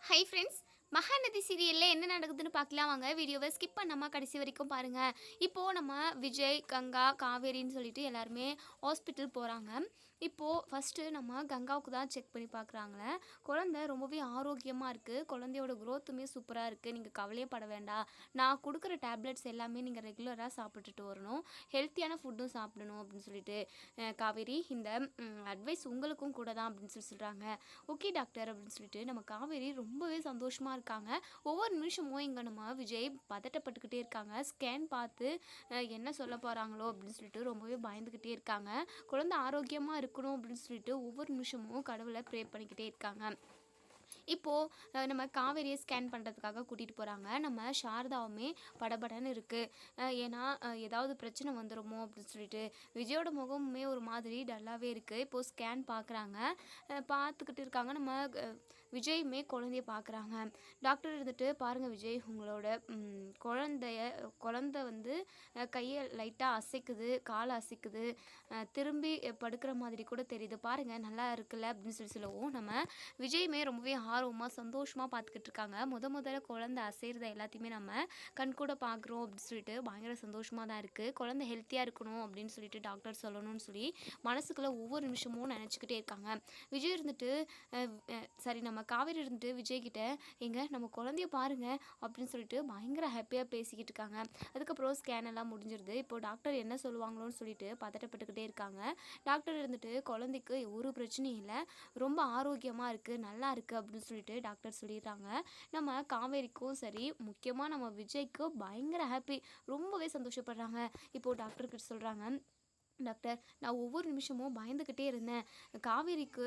Hi friends, Mahanadi சீரியல்ல என்ன நடக்குதுன்னு பார்க்கலாம் வாங்க. வீடியோவை ஸ்கிப் பண்ணாம கடைசி வரைக்கும் பாருங்க. இப்போ நம்ம விஜய், கங்கா, காவேரின்னு சொல்லிட்டு எல்லாருமே ஹாஸ்பிட்டல் போறாங்க. இப்போ ஃபர்ஸ்ட்டு நம்ம கங்காவுக்கு தான் செக் பண்ணி பார்க்குறாங்க. குழந்தை ரொம்பவே ஆரோக்கியமா இருக்கு. குழந்தையோட குரோத்துமே சூப்பரா இருக்கு. நீங்க கவலையே பட வேண்டாம். நான் குடுக்குற டேப்லெட்ஸ் எல்லாமே நீங்க ரெகுலரா சாப்பிட்டுட்டு வரணும். ஹெல்த்தியான ஃபுட்டும் சாப்பிடணும் அப்படின்னு சொல்லிட்டு, காவேரி இந்த அட்வைஸ் உங்களுக்கும் கூட தான் அப்படின்னு சொல்றாங்க. ஓகே டாக்டர் அப்படின்னு சொல்லிட்டு நம்ம காவேரி ரொம்பவே சந்தோஷமா இருக்காங்க. ஒவ்வொரு நிமிஷமும் இங்கே நம்ம விஜய் பதட்டப்பட்டுக்கிட்டே இருக்காங்க. ஸ்கேன் பார்த்து என்ன சொல்ல போகிறாங்களோ அப்படின்னு சொல்லிட்டு ரொம்பவே பயந்துக்கிட்டே இருக்காங்க. குழந்தை ஆரோக்கியமாக இருக்கணும் அப்படின்னு சொல்லிட்டு ஒவ்வொரு நிமிஷமும் கடவுளை ப்ரே பண்ணிக்கிட்டே இருக்காங்க. இப்போது நம்ம காவேரியை ஸ்கேன் பண்ணுறதுக்காக கூட்டிகிட்டு போகிறாங்க. நம்ம சாரதாவுமே படபடன்னு இருக்குது. ஏன்னா ஏதாவது பிரச்சனை வந்துடுமோ அப்படின்னு சொல்லிட்டு விஜயோட முகமுமே ஒரு மாதிரி டல்லாகவே இருக்குது. இப்போது ஸ்கேன் பார்க்குறாங்க. பார்த்துக்கிட்டு இருக்காங்க. நம்ம விஜயுமே குழந்தைய பார்க்குறாங்க. டாக்டர் இருந்துட்டு பாருங்கள் விஜய், உங்களோட குழந்தை வந்து கையை லைட்டாக அசைக்குது, காலை அசைக்குது, திரும்பி படுக்கிற மாதிரி கூட தெரியுது, பாருங்கள் நல்லா இருக்குல்ல அப்படின்னு சொல்லவும் நம்ம விஜயுமே ரொம்பவே ஆர்வமாக சந்தோஷமாக பார்த்துக்கிட்டு இருக்காங்க. முதல்ல குழந்தை அசைகிறத எல்லாத்தையுமே நம்ம கண்கூட பார்க்குறோம் அப்படின்னு சொல்லிட்டு பயங்கர சந்தோஷமாக தான் இருக்குது. குழந்தை ஹெல்த்தியாக இருக்கணும் அப்படின்னு சொல்லிட்டு டாக்டர் சொல்லணும்னு சொல்லி மனசுக்குள்ளே ஒவ்வொரு நிமிஷமும் நினச்சிக்கிட்டே இருக்காங்க. விஜய் இருந்துட்டு சரி நம்ம காவேரி இருந்துட்டு விஜய்கிட்ட எங்க நம்ம குழந்தைய பாருங்க அப்படின்னு சொல்லிட்டு பயங்கர ஹாப்பியாக பேசிக்கிட்டு இருக்காங்க. அதுக்கப்புறம் ஸ்கேன் எல்லாம் முடிஞ்சிருது. இப்போ டாக்டர் என்ன சொல்லுவாங்களோன்னு சொல்லிட்டு பதட்டப்பட்டுக்கிட்டே இருக்காங்க. டாக்டர் இருந்துட்டு குழந்தைக்கு ஒரு பிரச்சனையும் இல்லை, ரொம்ப ஆரோக்கியமாக இருக்குது, நல்லா இருக்குது அப்படின்னு சொல்லிட்டு டாக்டர் சொல்லிடுறாங்க. நம்ம காவேரிக்கும் சரி, முக்கியமாக நம்ம விஜய்க்கும் பயங்கர ஹாப்பி, ரொம்பவே சந்தோஷப்படுறாங்க. இப்போது டாக்டர்கிட்ட சொல்கிறாங்க, டாக்டர் நான் ஒவ்வொரு நிமிஷமும் பயந்துக்கிட்டே இருந்தேன். காவேரிக்கு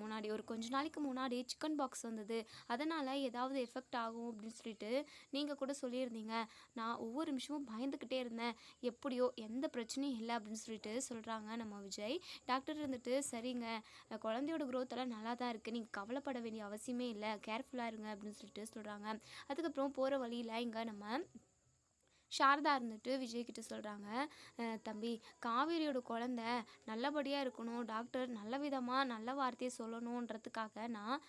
முன்னாடி ஒரு கொஞ்ச நாளைக்கு முன்னாடி சிக்கன் பாக்ஸ் வந்தது, அதனால் ஏதாவது எஃபெக்ட் ஆகும் அப்படின்னு சொல்லிட்டு நீங்கள் கூட சொல்லியிருந்தீங்க. நான் ஒவ்வொரு நிமிஷமும் பயந்துக்கிட்டே இருந்தேன், எப்படியோ எந்த பிரச்சனையும் இல்லை அப்படின்னு சொல்லிட்டு சொல்கிறாங்க நம்ம விஜய். டாக்டர் இருந்துட்டு சரிங்க, குழந்தையோட growth எல்லாம் நல்லா தான் இருக்குது, நீங்கள் கவலைப்பட வேண்டிய அவசியமே இல்லை, கேர்ஃபுல்லாக இருங்க அப்படின்னு சொல்லிட்டு சொல்கிறாங்க. அதுக்கப்புறம் போகிற வழியில் இங்கே நம்ம சாரதா இருந்துட்டு விஜய்கிட்ட சொல்கிறாங்க, தம்பி காவேரியோட குழந்த நல்லபடியாக இருக்கணும், டாக்டர் நல்ல விதமாக நல்ல வார்த்தையை சொல்லணுன்றதுக்காக நான்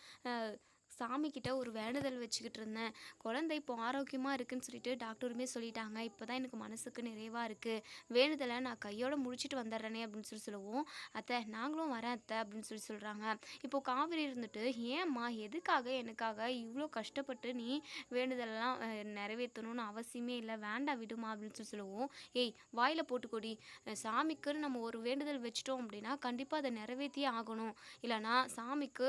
சாமிக்கிட்ட ஒரு வேண்டுதல் வச்சுக்கிட்டு இருந்தேன். குழந்தை இப்போ ஆரோக்கியமாக இருக்குன்னு சொல்லிட்டு டாக்டருமே சொல்லிட்டாங்க. இப்போ தான் எனக்கு மனசுக்கு நிறைவாக இருக்குது. வேண்டுதலை நான் கையோடு முடிச்சுட்டு வந்துடுறேனே அப்படின்னு சொல்லவும், அத்தை நாங்களும் வரேன் அத்தை அப்படின்னு சொல்கிறாங்க. இப்போது காவேரி இருந்துட்டு ஏம்மா எதுக்காக எனக்காக இவ்வளோ கஷ்டப்பட்டு நீ வேண்டுதலெல்லாம் நிறைவேற்றணும்னு அவசியமே இல்லை, வேண்டாம் விடுமா அப்படின்னு சொல்லவும், ஏய் வாயில் போட்டுக்கொடி, சாமிக்குன்னு நம்ம ஒரு வேண்டுதல் வச்சிட்டோம் அப்படின்னா கண்டிப்பாக அதை நிறைவேற்றியே ஆகணும், இல்லைனா சாமிக்கு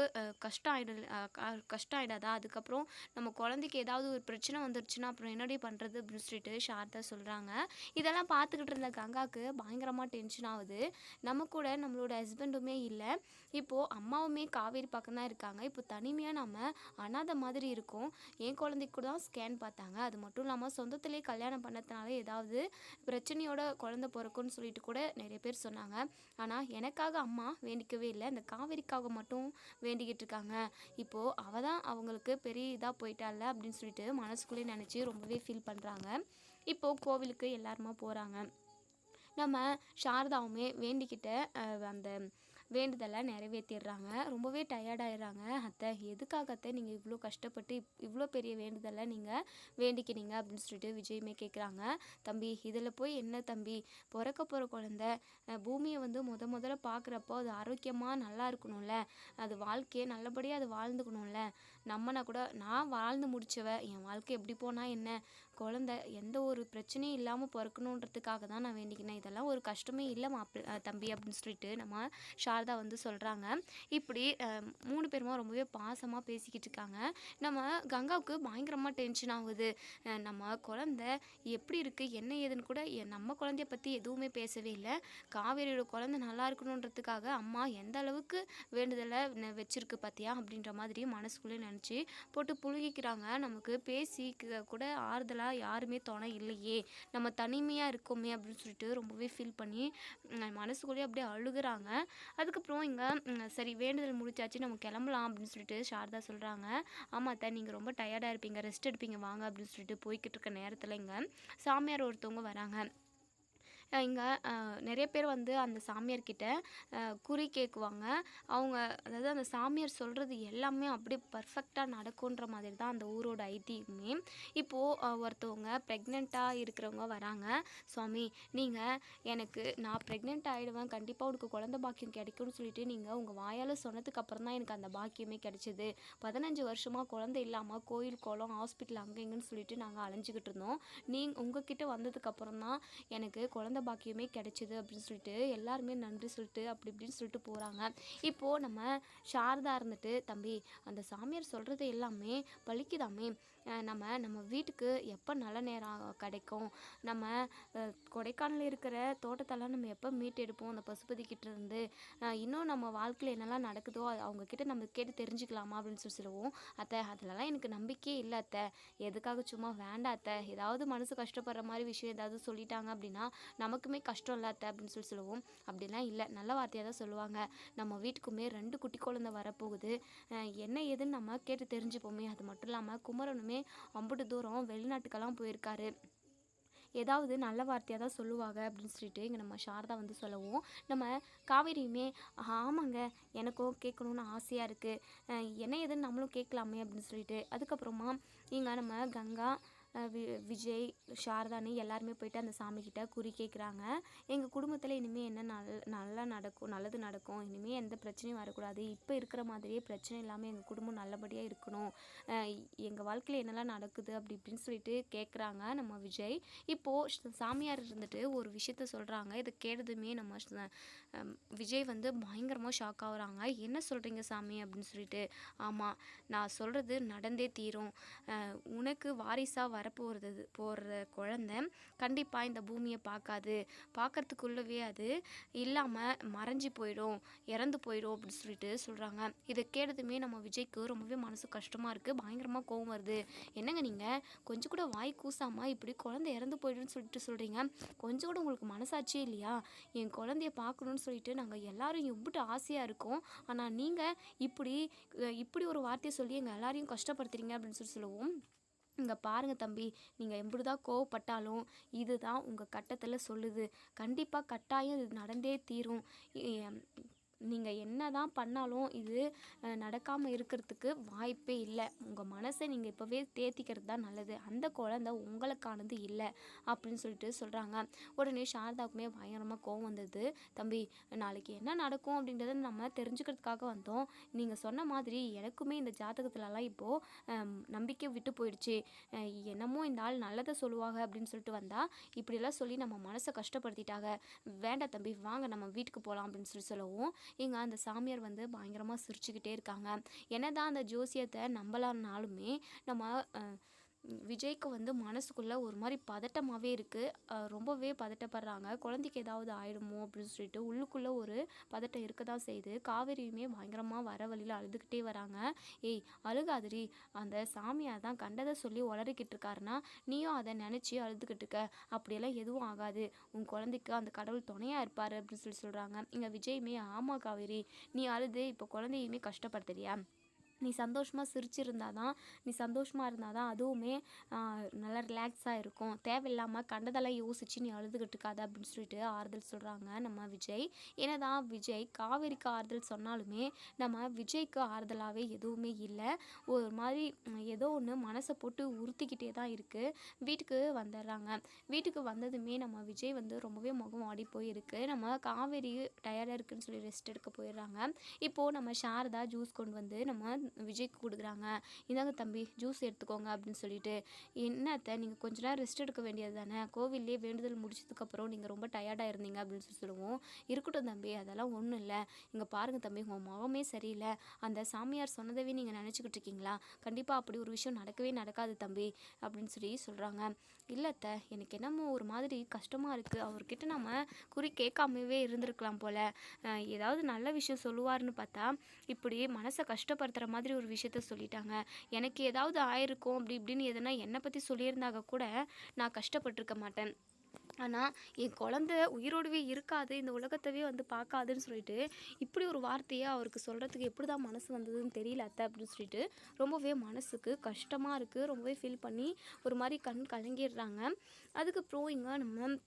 கஷ்டம் ஆகிடாதா, அதுக்கப்புறம் நம்ம குழந்தைக்கு ஏதாவது ஒரு பிரச்சனை வந்துருச்சுன்னா அப்புறம் என்னடி பண்ணுறது அப்படின்னு சொல்லிட்டு சாரதா சொல்கிறாங்க. இதெல்லாம் பார்த்துக்கிட்டு இருந்த கங்காவுக்கு பயங்கரமாக டென்ஷன் ஆகுது. நம்ம கூட நம்மளோட ஹஸ்பண்டுமே இல்லை, இப்போது அம்மாவுமே காவேரி பக்கம் தான் இருக்காங்க. இப்போ தனிமையாக நம்ம அனாதை மாதிரி இருக்கும். என் குழந்தைக்கு கூட தான் ஸ்கேன் பார்த்தாங்க, அது மட்டும் இல்லாமல் சொந்தத்திலே கல்யாணம் பண்ணதுனால ஏதாவது பிரச்சனையோட குழந்தை பிறக்கும்னு சொல்லிட்டு கூட நிறைய பேர் சொன்னாங்க. ஆனால் எனக்காக அம்மா வேண்டிக்கவே இல்லை, இந்த காவேரிக்காக மட்டும் வேண்டிக்கிட்டு இருக்காங்க. இப்போது அவள் தான் அவங்களுக்கு பெரிய இதாக போயிட்டால அப்படின்னு சொல்லிட்டு மனசுக்குள்ளே நினச்சி ரொம்பவே ஃபீல் பண்ணுறாங்க. இப்போது கோவிலுக்கு எல்லாருமா போகிறாங்க. நம்ம சாரதாவுமே வேண்டிக்கிட்ட அந்த வேண்டுதலை நிறைவேற்றிடுறாங்க. ரொம்பவே டயர்டாயிடுறாங்க. அத்தை எதுக்காக அத்தை நீங்கள் இவ்வளோ கஷ்டப்பட்டு இவ்வளோ பெரிய வேண்டுதலை நீங்கள் வேண்டிக்கிறீங்க அப்படின்னு சொல்லிட்டு விஜயுமே கேட்குறாங்க. தம்பி இதில் போய் என்ன தம்பி, பிறக்க போகிற குழந்த பூமியை வந்து முதல்ல பார்க்குறப்போ அது ஆரோக்கியமாக நல்லா இருக்கணும்ல, அது வாழ்க்கையை நல்லபடியாக அது வாழ்ந்துக்கணும்ல, நம்மனா கூட நான் வாழ்ந்து முடிச்சவ, என் வாழ்க்கை எப்படி போனால் என்ன, குழந்த எந்த ஒரு பிரச்சனையும் இல்லாமல் பிறக்கணுன்றதுக்காக தான் நான் வேண்டிக்கினேன், இதெல்லாம் ஒரு கஷ்டமே இல்லை தம்பி அப்படின்னு சொல்லிட்டு நம்ம சாரதா வந்து சொல்கிறாங்க. இப்படி 3 பேருமா ரொம்பவே பாசமாக பேசிக்கிட்டு இருக்காங்க. நம்ம கங்காவுக்கு பயங்கரமாக டென்ஷன் ஆகுது. நம்ம குழந்த எப்படி இருக்குது என்ன ஏதுன்னு கூட நம்ம குழந்தைய பற்றி எதுவுமே பேசவே இல்லை, காவேரியோட குழந்தை நல்லா இருக்கணுன்றதுக்காக அம்மா எந்த அளவுக்கு வேண்டுதலை வச்சிருக்கு பார்த்தியா அப்படின்ற மாதிரி மனசுக்குள்ளே நினச்சி போட்டு புழுகிக்கிறாங்க. நமக்கு பேசி கூட ஆறுதலாக யாருமே துணை இல்லையே, நம்ம தனிமையாக இருக்கோமே அப்படின்னு சொல்லிட்டு ரொம்பவே ஃபீல் பண்ணி மனசுக்குள்ளேயே அப்படியே அழுகுறாங்க. அதுக்கப்புறம் இங்கே சரி வேண்டுதல் முடிச்சாச்சு நம்ம கிளம்பலாம் அப்படின்னு சொல்லிட்டு சாரதா சொல்கிறாங்க. ஆமாம் அத்தை நீங்கள் ரொம்ப டயர்டாக இருப்பீங்க, ரெஸ்ட் எடுப்பீங்க வாங்க அப்படின்னு சொல்லிட்டு போய்கிட்டு இருக்க நேரத்தில் இங்கே சாமியார் ஒருத்தவங்க வராங்க. இங்கே நிறைய பேர் வந்து அந்த சாமியார்கிட்ட குறி கேட்குவாங்க. அவங்க அதாவது அந்த சாமியார் சொல்கிறது எல்லாமே அப்படியே பர்ஃபெக்டாக நடக்குன்ற மாதிரி தான் அந்த ஊரோட ஐதீகமே. இப்போது ஒருத்தவங்க ப்ரெக்னெண்ட்டாக இருக்கிறவங்க வராங்க. சுவாமி, நீங்கள் நான் ப்ரெக்னென்ட் ஆகிடுவேன், கண்டிப்பாக உனக்கு குழந்த பாக்கியம் கிடைக்கும்னு சொல்லிட்டு நீங்கள் உங்கள் வாயால் சொன்னதுக்கு அப்புறம் தான் எனக்கு அந்த பாக்கியமே கிடைச்சிது. 15 வருஷமாக குழந்தை இல்லாமல் கோயில் குளம் ஹாஸ்பிட்டல் அங்கே இங்கேன்னு சொல்லிட்டு நாங்கள் அலைஞ்சிக்கிட்டு இருந்தோம். உங்ககிட்ட வந்ததுக்கப்புறம் தான் எனக்கு குழந்த பாக்கியமே கிடைச்சிது அப்படின்னு சொல்லிட்டு எல்லாருமே நன்றி சொல்லிட்டு அப்படி இப்படின்னு சொல்லிட்டு போகிறாங்க. இப்போது நம்ம சாரதா இருந்துட்டு, தம்பி அந்த சாமியார் சொல்கிறது எல்லாமே பலிக்குதாமே, நம்ம வீட்டுக்கு எப்போ நல்ல நேரம் கிடைக்கும், நம்ம கொடைக்கானல் இருக்கிற தோட்டத்தெல்லாம் நம்ம எப்போ மீட்டெடுப்போம் அந்த பசுபதிக்கிட்ட இருந்து, இன்னும் நம்ம வாழ்க்கையில் என்னெல்லாம் நடக்குதோ அவங்கக்கிட்ட நம்ம கேட்டு தெரிஞ்சுக்கலாமா அப்படின்னு சொல்லுவோம். அத்தை, அதிலலாம் எனக்கு நம்பிக்கையே இல்லை அத்தை, எதுக்காக சும்மா வேண்டாம் அத்தை, ஏதாவது மனசு கஷ்டப்படுற மாதிரி விஷயம் ஏதாவது சொல்லிட்டாங்க அப்படின்னா நமக்குமே கஷ்டம் இல்லை அத்தை அப்படின்னு சொல்லுவோம். அப்படிலாம் இல்லை, நல்ல வார்த்தையாக தான் சொல்லுவாங்க. நம்ம வீட்டுக்குமே 2 குட்டி குழந்தை வரப்போகுது, என்ன ஏதுன்னு நம்ம கேட்டு தெரிஞ்சுப்போமே. அது மட்டும் இல்லாமல் குமரனுமே அம்புட்டு தூரம் வெளிநாட்டுக்கெல்லாம் போயிருக்காரு, ஏதாவது நல்ல வார்த்தையாக தான் சொல்லுவாங்க அப்படின்னு சொல்லிட்டு இங்கே நம்ம சாரதா வந்து சொல்லவும், நம்ம காவேரியுமே ஆமாங்க, எனக்கும் கேட்கணுன்னு ஆசையாக இருக்குது, என்ன ஏதுன்னு நம்மளும் கேட்கலாமே அப்படின்னு சொல்லிட்டு, அதுக்கப்புறமா இங்கே நம்ம கங்கா, விஜய், சாரதானி எல்லாருமே போயிட்டு அந்த சாமிக்கிட்ட குறி கேட்குறாங்க. எங்கள் குடும்பத்தில் இனிமேல் என்ன நல்லா நடக்கும், நல்லது நடக்கும், இனிமேல் எந்த பிரச்சனையும் வரக்கூடாது, இப்போ இருக்கிற மாதிரியே பிரச்சனை இல்லாமல் எங்கள் குடும்பம் நல்லபடியாக இருக்கணும், எங்கள் வாழ்க்கையில் என்னெல்லாம் நடக்குது அப்படி இப்படின்னு சொல்லிட்டு கேட்குறாங்க நம்ம விஜய். இப்போது சாமியார் இருந்துட்டு ஒரு விஷயத்த சொல்கிறாங்க. இதை கேட்டதுமே நம்ம விஜய் வந்து பயங்கரமாக ஷாக் ஆகுறாங்க. என்ன சொல்கிறீங்க சாமி அப்படின்னு சொல்லிட்டு. ஆமாம், நான் சொல்கிறது நடந்தே தீரும், உனக்கு வாரிசாக போகிற குழந்தை கண்டிப்பாக இந்த பூமியை பார்க்கறதுக்குள்ளவே அது இல்லாமல் மறைஞ்சி போயிடும், இறந்து போயிடும் அப்படின்னு சொல்லிட்டு சொல்கிறாங்க. இதை கேட்டதுமே நம்ம விஜய்க்கு ரொம்பவே மனசு கஷ்டமாக இருக்குது, பயங்கரமாக கோவம் வருது. என்னங்க நீங்கள் கொஞ்சம் கூட வாய் கூசாமல் இப்படி குழந்தை இறந்து போயிடுன்னு சொல்லிட்டு சொல்கிறீங்க, கொஞ்சம் கூட உங்களுக்கு மனசாட்சியே இல்லையா? என் குழந்தைய பார்க்கணுன்னு சொல்லிட்டு நாங்கள் எல்லாரும் எம்பிட்டு ஆசையாக இருக்கோம், ஆனால் நீங்கள் இப்படி ஒரு வார்த்தையை சொல்லி எங்கள் எல்லாரையும் கஷ்டப்படுத்துறீங்க அப்படின்னு சொல்லுவோம். இங்கே பாருங்கள் தம்பி, நீங்கள் எப்படி தான் கோவப்பட்டாலும் இதுதான் உங்கள் கட்டத்தில் சொல்லுது, கண்டிப்பாக கட்டாயம் இது நடந்தே தீரும், நீங்கள் என்ன தான் பண்ணாலும் இது நடக்காமல் இருக்கிறதுக்கு வாய்ப்பே இல்லை, உங்கள் மனசை நீங்கள் இப்போவே தேத்திக்கிறது தான் நல்லது, அந்த குழந்தை உங்களுக்கானது இல்லை அப்படின்னு சொல்லிட்டு சொல்கிறாங்க. உடனே சாரதாவுக்குமே பயங்கரமாக கோவம் வந்தது. தம்பி, நாளைக்கு என்ன நடக்கும் அப்படின்றத நம்ம தெரிஞ்சுக்கிறதுக்காக வந்தோம், நீங்கள் சொன்ன மாதிரி எனக்குமே இந்த ஜாதகத்துலலாம் இப்போது நம்பிக்கை விட்டு போயிடுச்சு, என்னமோ இந்த ஆள் நல்லதை சொல்லுவாங்க அப்படின்னு சொல்லிட்டு வந்தால் இப்படிலாம் சொல்லி நம்ம மனசை கஷ்டப்படுத்திட்டாங்க, வேண்டாம் தம்பி, வாங்க நம்ம வீட்டுக்கு போகலாம் அப்படின்னு சொல்லவும், இங்கே அந்த சாமியார் வந்து பயங்கரமாக சிரிச்சுக்கிட்டே இருக்காங்க. என்னதான் அந்த ஜோசியத்தை நம்பலான்னாலுமே நம்ம விஜய்க்கு வந்து மனசுக்குள்ளே ஒரு மாதிரி பதட்டமாகவே இருக்குது, ரொம்பவே பதட்டப்படுறாங்க, குழந்தைக்கு ஏதாவது ஆயிடுமோ அப்படின்னு சொல்லிட்டு உள்ளுக்குள்ளே ஒரு பதட்டம் இருக்க தான் செய்யுது. காவேரியுமே பயங்கரமாக வர வழியில் அழுதுகிட்டே வராங்க. ஏய் அழுகாதிரி, அந்த சாமியார் தான் கண்டதை சொல்லி உளறிக்கிட்டு இருக்காருன்னா நீயும் அதை நினச்சி அழுதுகிட்டு இருக்க, அப்படியெல்லாம் எதுவும் ஆகாது, உன் குழந்தைக்கு அந்த கடவுள் துணையாக இருப்பார் அப்படின்னு சொல்கிறாங்க. இங்கே விஜயுமே ஆமாம் காவேரி, நீ அழுது இப்போ குழந்தையுமே கஷ்டப்படுத்துறியா, நீ சந்தோஷமாக இருந்தால் தான் அதுவுமே நல்லா ரிலாக்ஸாக இருக்கும், தேவையில்லாமல் கண்டதெல்லாம் யோசித்து நீ அழுதுகிட்டு இருக்காத அப்படின்னு சொல்லிட்டு ஆறுதல் சொல்கிறாங்க நம்ம விஜய். ஏன்னா விஜய் காவேரிக்கு ஆறுதல் சொன்னாலுமே நம்ம விஜய்க்கு ஆறுதலாகவே எதுவுமே இல்லை, ஒரு மாதிரி ஏதோ ஒன்று மனசை போட்டு உறுத்திக்கிட்டே தான் இருக்குது. வீட்டுக்கு வந்துடுறாங்க. வீட்டுக்கு வந்ததுமே நம்ம விஜய் வந்து ரொம்பவே முகம் ஆடி போயிருக்கு. நம்ம காவேரி டயர்டாக இருக்குன்னு சொல்லி ரெஸ்ட் எடுக்க போயிடுறாங்க. இப்போது நம்ம சாரதா ஜூஸ் கொண்டு வந்து நம்ம விஜய்க்கு கொடுக்குறாங்க. இந்தாங்க தம்பி, ஜூஸ் எடுத்துக்கோங்க அப்படின்னு சொல்லிட்டு. என்னத்தை, நீங்கள் கொஞ்ச நேரம் ரெஸ்ட் எடுக்க வேண்டியது தானே, கோவில்லே வேண்டுதல் முடிச்சதுக்கப்புறம் நீங்கள் ரொம்ப டயர்டாக இருந்தீங்க அப்படின்னு சொல்லுவோம். இருக்கட்டும் தம்பி, அதெல்லாம் ஒன்றும் இல்லை, இங்கே பாருங்கள் தம்பி, உங்கள் முகமே சரியில்லை, அந்த சாமியார் சொன்னதவே நீங்கள் நினச்சிக்கிட்டு இருக்கீங்களா, கண்டிப்பாக அப்படி ஒரு விஷயம் நடக்கவே நடக்காது தம்பி அப்படின்னு சொல்லி சொல்கிறாங்க. இல்லைத்த, எனக்கு என்னமோ ஒரு மாதிரி கஷ்டமாக இருக்குது, அவர்கிட்ட நம்ம குறி கேட்காமவே இருந்திருக்கலாம் போல், ஏதாவது நல்ல விஷயம் சொல்லுவார்னு பார்த்தா இப்படி மனசை கஷ்டப்படுத்துகிற மாதிரி ஒரு விஷயத்த சொல்லிட்டாங்க, எனக்கு ஏதாவது ஆயிருக்கும் அப்படி இப்படின்னு எதனா என்னை பற்றி சொல்லியிருந்தாங்க கூட நான் கஷ்டப்பட்டிருக்க மாட்டேன், ஆனால் என் குழந்தை உயிரோடவே இருக்காது, இந்த உலகத்தவே வந்து பார்க்காதுன்னு சொல்லிட்டு இப்படி ஒரு வார்த்தையை அவருக்கு சொல்கிறதுக்கு எப்படி தான் மனசு வந்ததுன்னு தெரியல அத்தை அப்படின்னு சொல்லிட்டு ரொம்பவே மனசுக்கு கஷ்டமாக இருக்குது, ரொம்பவே ஃபீல் பண்ணி ஒரு மாதிரி கண் கலங்கிடுறாங்க. அதுக்கப்புறம் இங்கே நம்ம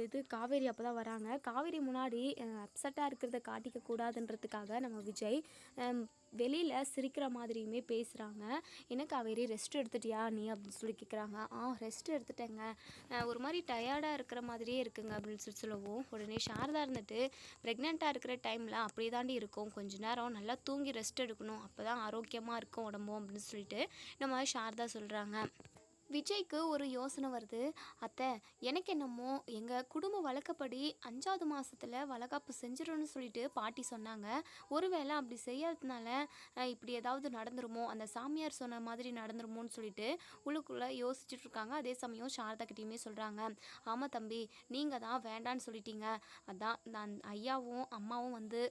இது காவேரி அப்போ தான் வராங்க. காவேரி முன்னாடி அப்செட்டாக இருக்கிறத காட்டிக்க கூடாதுன்றதுக்காக நம்ம விஜய் வெளியில் சிரிக்கிற மாதிரியுமே பேசுகிறாங்க. என்ன காவேரி ரெஸ்ட் எடுத்துட்டியா நீ அப்படின்னு சொல்லி கேட்குறாங்க. ரெஸ்ட் எடுத்துட்டேங்க, ஒரு மாதிரி டயர்டாக இருக்கிற மாதிரியே இருக்குங்க அப்படின்னு சொல்லவும், உடனே சாரதா இருந்துட்டு ப்ரெக்னெண்ட்டாக இருக்கிற டைமில் அப்படி தாண்டி இருக்கும், கொஞ்ச நேரம் நல்லா தூங்கி ரெஸ்ட் எடுக்கணும், அப்போ தான் ஆரோக்கியமாக இருக்கும் உடம்பும் அப்படின்னு சொல்லிட்டு நம்ம சாரதா சொல்கிறாங்க. விஜய்க்கு ஒரு யோசனை வருது. அத்தை, எனக்கு என்னமோ எங்கள் குடும்ப வழக்கப்படி 5வது மாதத்தில் வளகாப்பு செஞ்சிடணும்னு சொல்லிட்டு பாட்டி சொன்னாங்க. ஒருவேளை அப்படி செய்யறதுனால இப்படி ஏதாவது நடந்துருமோ, அந்த சாமியார் சொன்ன மாதிரி நடந்துருமோன்னு சொல்லிட்டு உள்ளுக்குள்ளே யோசிச்சுட்டு இருக்காங்க. அதே சமயம் சாரதா கிட்டேயுமே சொல்கிறாங்க. ஆமாம் தம்பி, நீங்கள் தான் வேண்டான்னு சொல்லிட்டீங்க, அதான் நான் ஐயாவும் அம்மாவும் வந்து